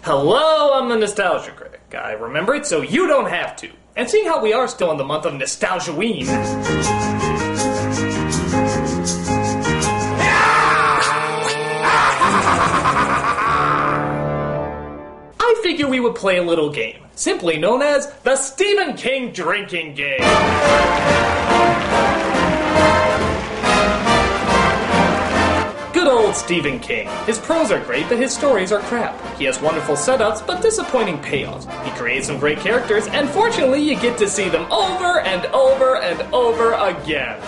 Hello, I'm the Nostalgia Critic. I remember it so you don't have to. And seeing how we are still in the month of Nostalgia-ween, I figure we would play a little game, simply known as the Stephen King drinking game. Good old Stephen King. His prose are great, but his stories are crap. He has wonderful setups, but disappointing payoffs. He creates some great characters, and fortunately you get to see them over and over and over again.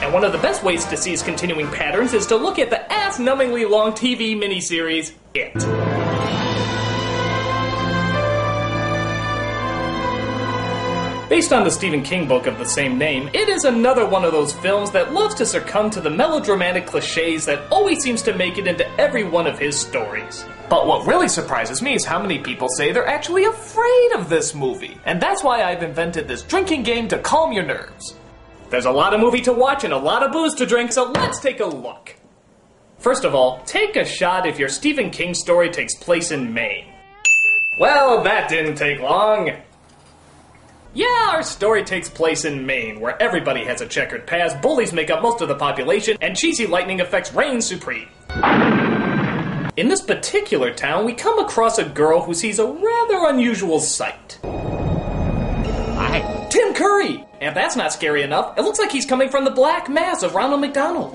And one of the best ways to see his continuing patterns is to look at the ass-numbingly long TV miniseries, It. Based on the Stephen King book of the same name, it is another one of those films that loves to succumb to the melodramatic cliches that always seems to make it into every one of his stories. But what really surprises me is how many people say they're actually afraid of this movie. And that's why I've invented this drinking game to calm your nerves. There's a lot of movie to watch and a lot of booze to drink, so let's take a look. First of all, take a shot if your Stephen King story takes place in Maine. Well, that didn't take long. Yeah, our story takes place in Maine, where everybody has a checkered past, bullies make up most of the population, and cheesy lightning effects reign supreme. In this particular town, we come across a girl who sees a rather unusual sight. Hi. Tim Curry! And if that's not scary enough, it looks like he's coming from the Black Mass of Ronald McDonald.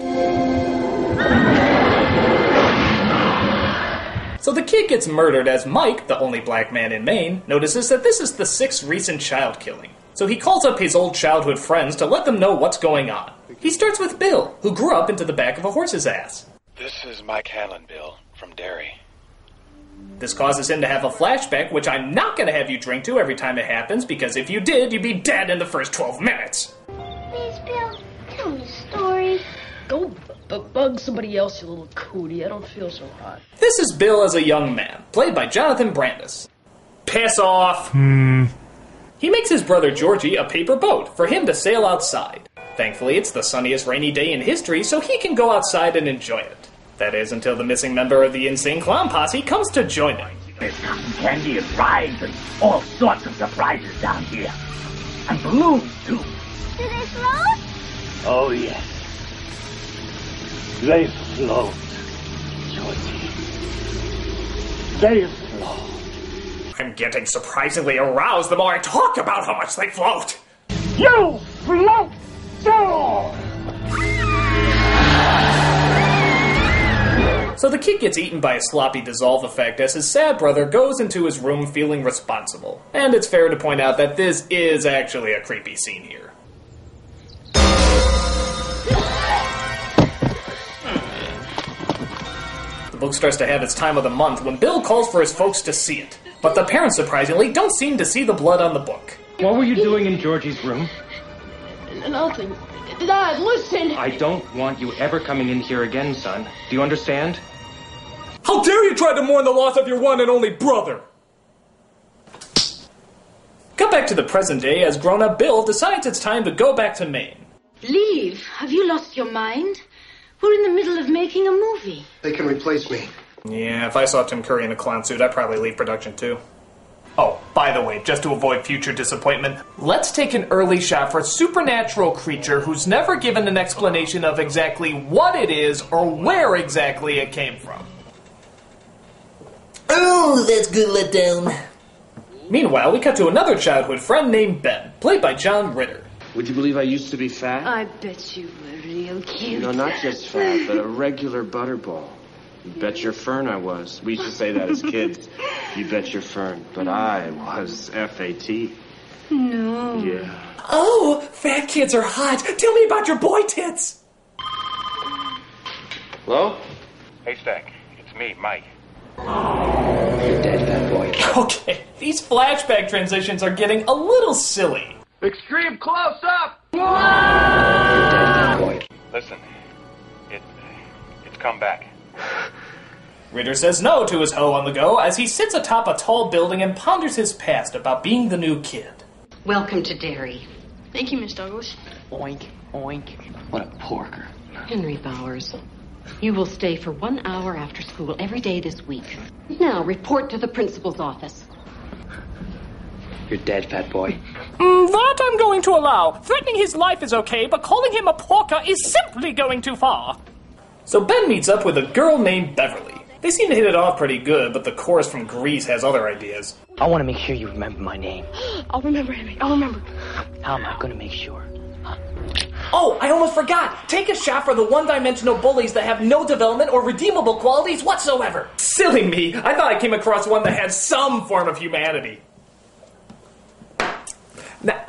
So the kid gets murdered as Mike, the only black man in Maine, notices that this is the 6th recent child killing. So he calls up his old childhood friends to let them know what's going on. He starts with Bill, who grew up into the back of a horse's ass. This is Mike Hanlon, Bill, from Derry. This causes him to have a flashback, which I'm not going to have you drink to every time it happens, because if you did, you'd be dead in the first 12 minutes. Please, Bill, tell me a story. Go bug somebody else, you little cootie. I don't feel so hot. This is Bill as a young man, played by Jonathan Brandis. Piss off! He makes his brother Georgie a paper boat for him to sail outside. Thankfully, it's the sunniest rainy day in history, so he can go outside and enjoy it. That is, until the missing member of the Insane Clown Posse comes to join him. There's cotton candy and rides and all sorts of surprises down here. And balloons, too. Do they float? Oh, yes. They float, Georgie. They float. I'm getting surprisingly aroused the more I talk about how much they float. You float too! So the kid gets eaten by a sloppy dissolve effect as his sad brother goes into his room feeling responsible. And it's fair to point out that this is actually a creepy scene here. The book starts to have its time of the month when Bill calls for his folks to see it. But the parents, surprisingly, don't seem to see the blood on the book. What were you doing in Georgie's room? Nothing. Dad, listen! I don't want you ever coming in here again, son. Do you understand? How dare you try to mourn the loss of your one and only brother! Cut back to the present day as grown-up Bill decides it's time to go back to Maine. Leave? Have you lost your mind? We're in the middle of making a movie. They can replace me. Yeah, if I saw Tim Curry in a clown suit, I'd probably leave production too. Oh, by the way, just to avoid future disappointment, let's take an early shot for a supernatural creature who's never given an explanation of exactly what it is or where exactly it came from. Oh, that's good letdown. Meanwhile, we cut to another childhood friend named Ben, played by John Ritter. Would you believe I used to be fat? I bet you were real cute. No, not just fat, but a regular butterball. You bet your fern I was. We used to say that as kids. You bet your fern. But I was FAT. No. Yeah. Oh, fat kids are hot. Tell me about your boy tits. Hello? Haystack, it's me, Mike. You're dead, fat boy. Okay, these flashback transitions are getting a little silly. Extreme close-up! You're dead, fat boy. Listen, it's come back. Ritter says no to his hoe on the go as he sits atop a tall building and ponders his past about being the new kid. Welcome to Derry. Thank you, Miss Douglas. Oink, oink. What a porker. Henry Bowers. You will stay for 1 hour after school every day this week. Now, report to the principal's office. You're dead, fat boy. That I'm going to allow. Threatening his life is okay, but calling him a porker is simply going too far. So Ben meets up with a girl named Beverly. They seem to hit it off pretty good, but the chorus from Grease has other ideas. I want to make sure you remember my name. I'll remember, Henry. I'll remember. How am I going to make sure? Oh, I almost forgot. Take a shot for the one-dimensional bullies that have no development or redeemable qualities whatsoever. Silly me. I thought I came across one that had some form of humanity. Now,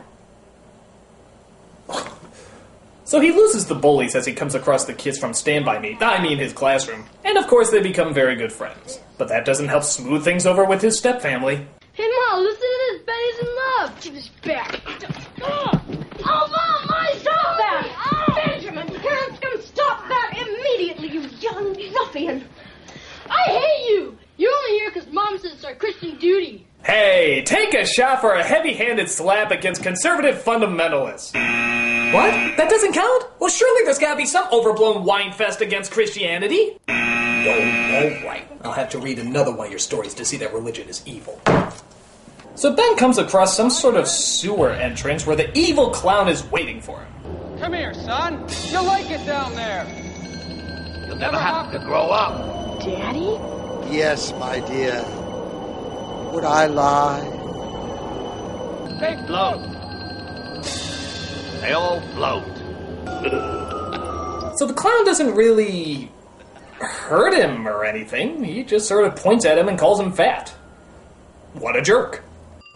so he loses the bullies as he comes across the kids from Stand By Me, I mean his classroom. And of course they become very good friends. But that doesn't help smooth things over with his stepfamily. Hey, Mom, listen to this. Benny's in love. Give this back. Oh, Mom, stop that! Benjamin, parents can stop that immediately, you young ruffian. I hate you. You're only here because Mom says it's our Christian duty. Hey, take a shot for a heavy-handed slap against conservative fundamentalists. What? That doesn't count? Well, surely there's gotta be some overblown wine fest against Christianity. Oh, alright. I'll have to read another one of your stories to see that religion is evil. So Ben comes across some sort of sewer entrance where the evil clown is waiting for him. Come here, son. You'll like it down there. You'll never have to grow up. Daddy? Yes, my dear. Would I lie? They float. They all float. So the clown doesn't really hurt him or anything. He just sort of points at him and calls him fat. What a jerk.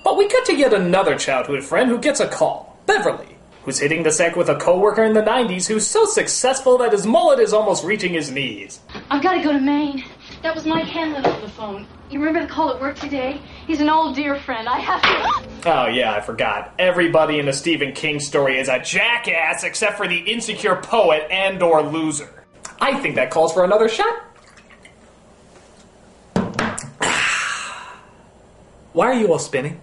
But we cut to yet another childhood friend who gets a call. Beverly, who's hitting the sack with a coworker in the 90s who's so successful that his mullet is almost reaching his knees. I've got to go to Maine. That was Mike Hanlon on the phone. You remember the call at work today? He's an old dear friend. I have to... Oh yeah, I forgot. Everybody in a Stephen King story is a jackass except for the insecure poet and or loser. I think that calls for another shot. Why are you all spinning?